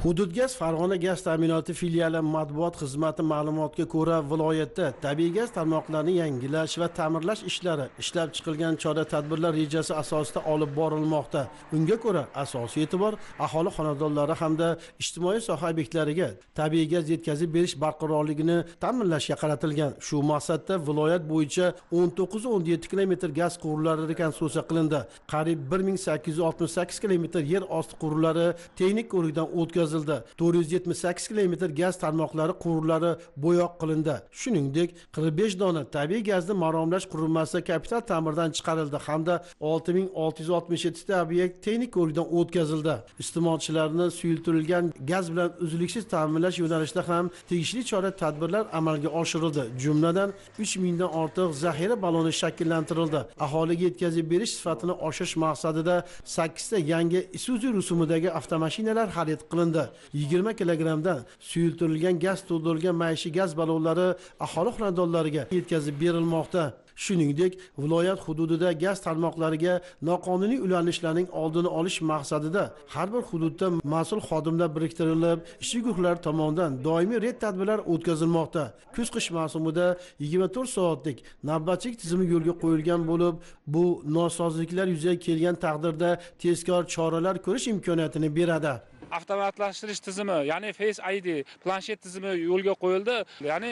Hudud gaz Farg'ona gaz ta'minoti filiali matbuot xizmati ma'lumotiga ko'ra, viloyatda tabiiy gaz tarmoqlarini yangilash va ta'mirlash ishlari ishlab chiqilgan chora-tadbirlar rejasi asosida olib borilmoqda. Unga ko'ra, asosiy e'tibor aholi xonadonlari hamda ijtimoiy soha obyektlariga tabiiy gaz yetkazib berish barqarorligini ta'minlashga qaratilgan. Shu maqsadda viloyat bo'yicha 19-17 kilometr gaz quvurlari rekonstruksiya qilindi. Qariyb 1868 kilometr yer osti quvurlari texnik ko'rikdan o'tkazildi. 478 kilometr gaz tarmoqlari quvurlari bo'yoq qilindi. Shuningdek, 45 dona tabiiy gazni maromlash qurilmasi kapital ta'mirdan chiqarildi hamda 6667 ta obyekt texnik ko'rikdan o'tkazildi. Iste'molchilarni suyultirilgan gaz bilan uzluksiz ta'minlash yo'nalishida ham tegishli chora-tadbirlar amalga oshirildi. Jumladan 3000 dan ortiq zaxira balloni shakllantirildi. Aholiga yetkazib berish sifatini oshirish maqsadida 8 ta yangi Isuzu rusumidagi avtomashinalar xarid qilindi. 20 kilogramdan suyultirilgan gaz to'ldirilgan maishiy gaz ballonlari aholi xonadonlariga yetkazib berilmoqda. Shuningdek, viloyat hududida gaz tarmoqlariga noqonuniy ulanishlarning oldini olish maqsadida har bir hududda mas'ul xodimlar biriktirilib, ishchi guruhlar tomonidan doimiy reyd tadbirlar o'tkazilmoqda. Kuz-qish mavsumida 24 soatlik navbatchilik tizimi yo'lga qo'yilgan bo'lib, bu nosozliklar yuzaga kelgan taqdirda tezkor choralar ko'rish imkoniyatini beradi. Avtomatlashtirish tizimi, ya'ni Face ID planshet tizimi yo'lga qo'yildi. Ya'ni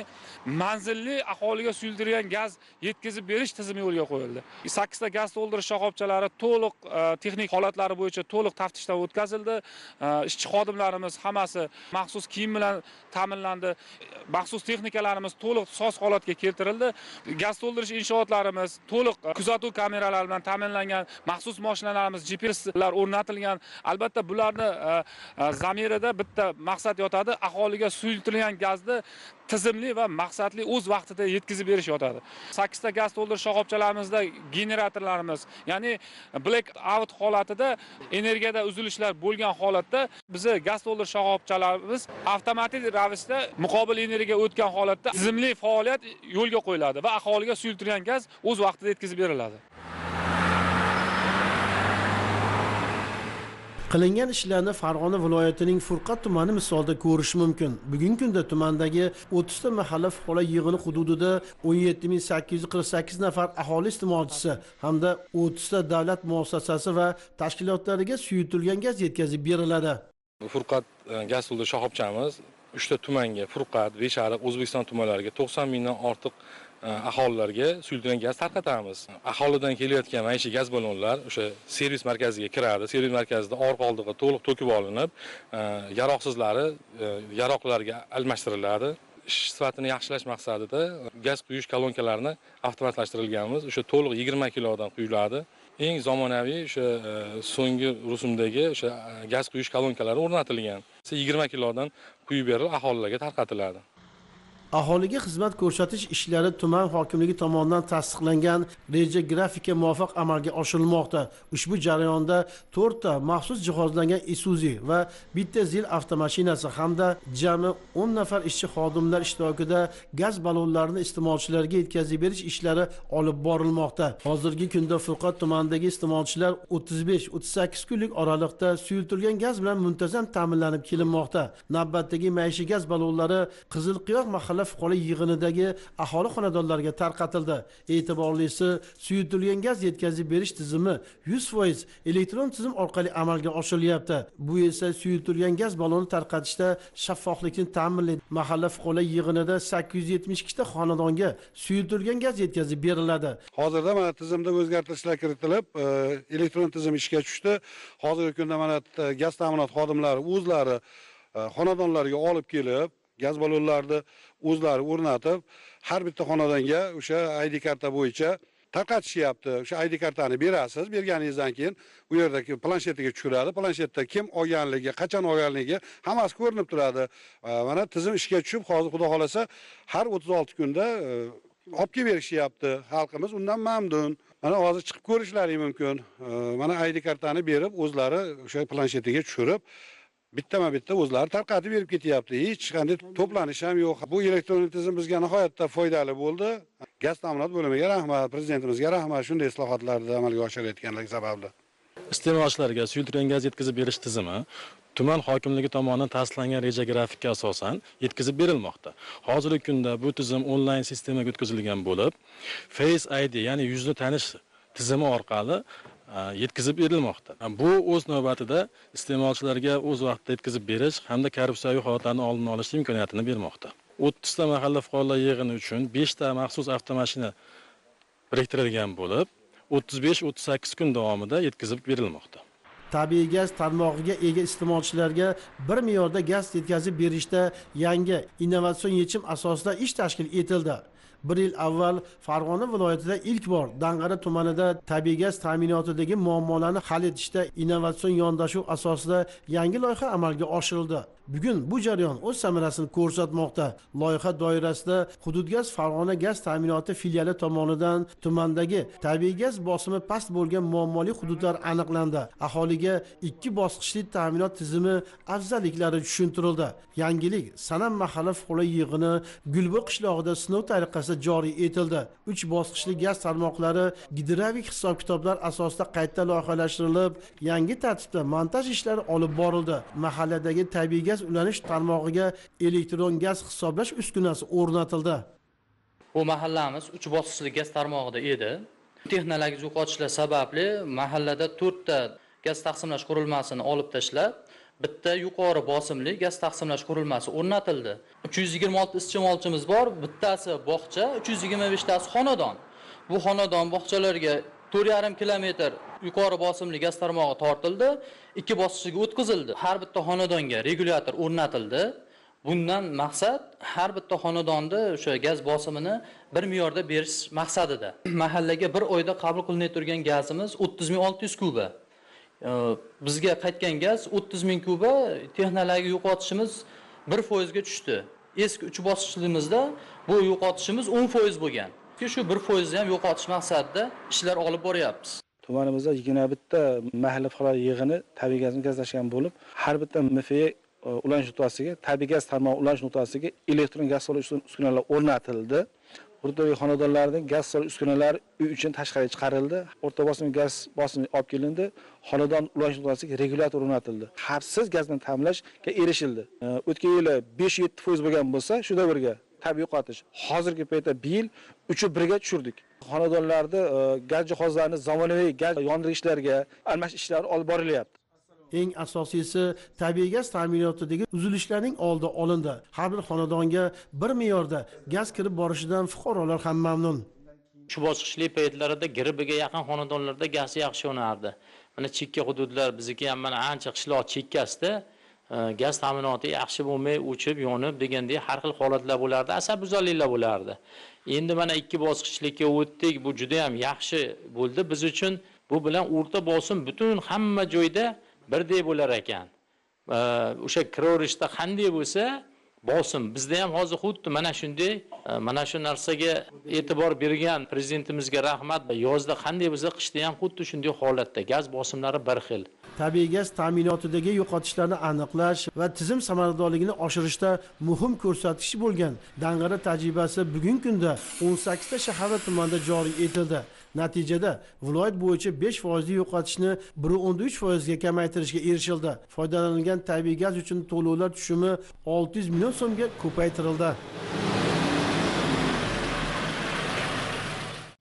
manzilli aholiga suyultirilgan gaz yetkazib berish tizimi yo'lga qo'yildi. 8 ta gaz to'ldirish shoxobchalari to'liq texnik holatlari bo'yicha to'liq taftishdan o'tkazildi. Ishchi xodimlarimiz hammasi maxsus kiyim bilan ta'minlandi. Maxsus texnikalarimiz to'liq soz holatga keltirildi. Gaz to'ldirish inshootlarimiz to'liq kuzatuv kameralari bilan ta'minlangan. Maxsus mashinalarimiz GPSlar o'rnatilgan. Albatta bularni zamirida bitta maqsad yotadi, aholiga suyultirilgan gazni tizimli va maqsadli o'z vaqtida yetkazib berish yotadi. 8 ta gaz to'ldirish shoxobchalarimizda generatorlarimiz, ya'ni black out holatida energiyada uzilishlar bo'lgan holatda bizni gaz to'ldirish shoxobchalarimiz avtomatik ravishda muqobil energiyaga o'tgan holatda tizimli faoliyat yo'lga qo'yiladi va aholiga suyultirilgan gaz o'z vaqtida yetkazib beriladi. Qilingan ishlarni Farg'ona viloyatining Furqat tumani misolida ko'rish mumkin. Bugungi kunda tumandagi 30 ta mahalla fuqarolar yig'ini hududida 17848 nafar aholi iste'molchisi hamda 30 ta davlat muassasasi va tashkilotlariga suyultirilgan gaz yetkazib beriladi. Furqat gaz to'ldirish shoxobchamiz 3 ta tumanga, Furqat, Beshariq, O'zbekiston tumanlariga 90 mingdan ortiq aholilarga suyultirilgan gaz tarqatamiz. Aholidan kelayotgan maishiy gaz ballonlar o'sha servis markaziga kiradi. Servis markazida orqa-oldiga to'liq to'kib olinib, yaroqsizlari yaroqlarga almashtiriladi. Ish sifatini yaxshilash maqsadida gaz quyish kolonkalarini avtomatlashtirilganmiz. O'sha to'liq 20 kilodan quyiladi. Eng zamonaviy o'sha so'nggi rusumdagi o'sha gaz quyish kolonkalari o'rnatilgan. 20 kilodan quyib berilib aholilarga tarqatiladi. Aholiga xizmat ko'rsatish ishlari tuman hokimligi tomonidan tasdiqlangan reja grafika muvofiq amalga oshirilmoqda. Ushbu jarayonda 4 ta maxsus jihozlangan Isuzu va bitta zil avtomashinasi hamda jami 10 nafar ishchi xodimlar ishtirokida gaz ballonlarini iste'molchilarga yetkazib berish ishlari olib borilmoqda. Hozirgi kunda Furqat tumanidagi iste'molchilar 35-38 kunlik oralig'da suyultirilgan gaz bilan muntazam ta'minlanib kelinmoqda. Navbatdagi maishiy gaz ballonlari Qizilqiyoq mahalla fuqarolar yig'inidagi aholi xonadonlariga tarqatildi. E'tiborlisi, suyultirilgan gaz yetkazib berish tizimi 100% elektron tizim orqali amalga oshirilyapti. Bu esa suyultirilgan gaz balloni tarqatishda shaffoflikni ta'minlaydi. Mahalla fuqarolar yig'inida 872 ta xonadonga suyultirilgan gaz yetkazib beriladi. Hozirda mana tizimda o'zgartirishlar kiritilib, elektron tizim ishga tushdi. Hozirgi kunda mana gaz ta'minot xodimlari o'zlari xonadonlarga olib kelib, gaz ballonlarini o'zlari o'rnatib, har bitta xonadonga o'sha ID karta bo'yicha tarqatishyapti. O'sha ID kartani berasiz, berganingizdan keyin u yerdagi planshetiga tushiradi. Planshetda kim olganligi, qachon olganligi hammasi ko'rinib turadi. Mana tizim ishga tushib, hozir xudo xolasa har 36 kunda olib kelib berishyapti. Xalqimiz undan mamnun. Mana hozir chiqib ko'rishlari mumkin. Mana ID kartani berib, o'zlari o'sha planshetiga tushirib bittama-bitta o'zlari tarqatib berib ketyapti. Hech qanday to'planish ham yo'q. Bu elektron tizim bizga nihoyatda foydali bo'ldi. Gaz ta'minot bo'limiga rahmat, prezidentimizga rahmat, shunday islohotlarni amalga oshirayotganligi sababli. Iste'molchilarga suyultirilgan gaz yetkazib berish tizimi tuman hokimligi tomonidan tasdiqlangan reja grafikka asosan yetkazib berilmoqda. Hozirgi kunda bu tizim onlayn sistemaga o'tkazilgan bo'lib, Face ID, ya'ni yuzni tanish tizimi orqali yetkazib berilmoqda. Bu o'z navbatida iste'molchilarga o'z vaqtida yetkazib berish hamda korrupsiyaviy holatlarni oldini olish imkoniyatini bermoqda. 30 ta mahalla fuqarolar yig'ini uchun 5 ta maxsus avtomashina biriktirilgan bo'lib, 35-38 kun davomida yetkazib berilmoqda. Tabiiy gaz tarmog'iga ega iste'molchilarga bir me'yorda gaz yetkazib berishda yangi innovatsion yechim asosida ish tashkil etildi. Bir yil avval Farg'ona viloyatida ilk bor Dang'ara tumanida tabiiy gaz ta'minotidagi muammolarni hal etishda innovatsion yondashuv asosida yangi loyiha amalga oshirildi. Bugun bu jarayon o'z samarasini ko'rsatmoqda. Loyiha doirasida Hududgaz Farg'ona gaz ta'minoti filiali tomonidan tumandagi tabiiy gaz bosimi past bo'lgan muammoli hududlar aniqlandi. Aholiga 2 bosqichli ta'minot tizimi afzalliklari tushuntirildi. Yangilik Sanam mahalla fuqarolar yig'ini Gulbo qishlog'ida sinov tariqasida joriy etildi. 3 bosqichli gaz tarmoqlari gidravik hisob-kitoblar asosida qayta loyihalashtirilib, yangi tartibda montaj ishlari olib borildi. Mahalladagi tabiiy gaz ulanish tarmog'iga elektron gaz hisoblash uskunasi o'rnatildi. Bu mahallamiz 3 bosqichli gaz tarmog'ida edi. Texnologik yo'qotishlar sababli mahallada 4 ta gaz taqsimlash qurilmasini olib tashlab, bitta yuqori bosimli gaz taqsimlash qurilmasi o'rnatildi. 326 iste'molchimiz bor, bittasi bog'cha, 325 tasi xonadon. Bu xonadon bog'chalarga 4,5 kilometr yuqori bosimli gaz tarmog'i tortildi, 2 bosqichga o'tkazildi. Har bitta xonadonga regulyator o'rnatildi. Bundan maqsad har bitta xonadonda o'sha gaz bosimini bir me'yorda berish maqsadida. Mahallaga bir oyda qabul qilinib turgan gazimiz 30.600 kuba. Bizga qaytgan gaz 30.000 kuba, texnologik yo'qotishimiz 1% ga tushdi. Eski 3 bosqichlimizda bu yo'qotishimiz 10% bo'lgan. Shu 1% ham yo'qotish maqsadida ishlar olib boryapmiz. Tumanimizda 21 ta mahalla fuqarolar yig'ini tabiiy gazni gazlashgan bo'lib, har bitta MFE ulanish nuqtasiga, tabiiy gaz tarmog'i ulanish nuqtasiga elektron gaz solish uskunalar o'rnatildi. Hududiy xonadonlarning gaz solish uskunalari uy uchun tashqariga chiqarildi. O'rta bosimli gaz bosimi olib kelindi. Xonadon ulanish nuqtasiga regulyator o'rnatildi. Xavfsiz gazni ta'minlashga erishildi. O'tgan yili 5-7% bo'lgan bo'lsa, shu davrga tabiiy yo'qotish. Hozirgi paytda bu yil 3-1 ga tushirdik. Xonadonlarda gaz jihozlarini zamonaviy gaz yondirgichlarga almashish ishlari olib borilyapti. Eng asosiysi tabiiy gaz ta'minotidagi uzilishlarning oldi olindi. Har bir xonadonga bir me'yorda gaz kirib borishidan fuqarolar ham mamnun. Shu bosqichli paytlarida gribiga yaqin xonadonlarda gaz yaxshi yonardi. Mana chekka hududlar bizniki ham mana ancha qishloq chekkasida gaz ta'minoti yaxshi bo'lmay, o'chib, yonib degandek har xil holatlar bo'lardi, asabbuzarliklar bo'lardi. Endi mana 2 bosqichlikka o'tdik. Bu juda ham yaxshi bo'ldi biz uchun. Bu bilan o'rta bosim butun hamma joyda birdek bo'lar ekan. O'sha kiraverishda qanday bo'lsa, bosim bizda ham hozir xuddi mana shunday, mana shu narsaga e'tibor bergan prezidentimizga rahmat. Yozda qanday bo'lsa, qishda ham xuddi shunday holatda gaz bosimlari bir xil. Tabiiy gaz ta'minotidagi yo'qotishlarni aniqlash va tizim samaradorligini oshirishda muhim ko'rsatkich bo'lgan Dang'ara tajribasi bugungi kunda 18 ta shahar va tumanda joriy etildi. Natijada viloyat bo'yicha 5% yo'qotishni 1.13% ga kamaytirishga erishildi. Foydalanilgan tabiiy gaz uchun to'lovlar tushumi 600 million so'mga ko'paytirildi.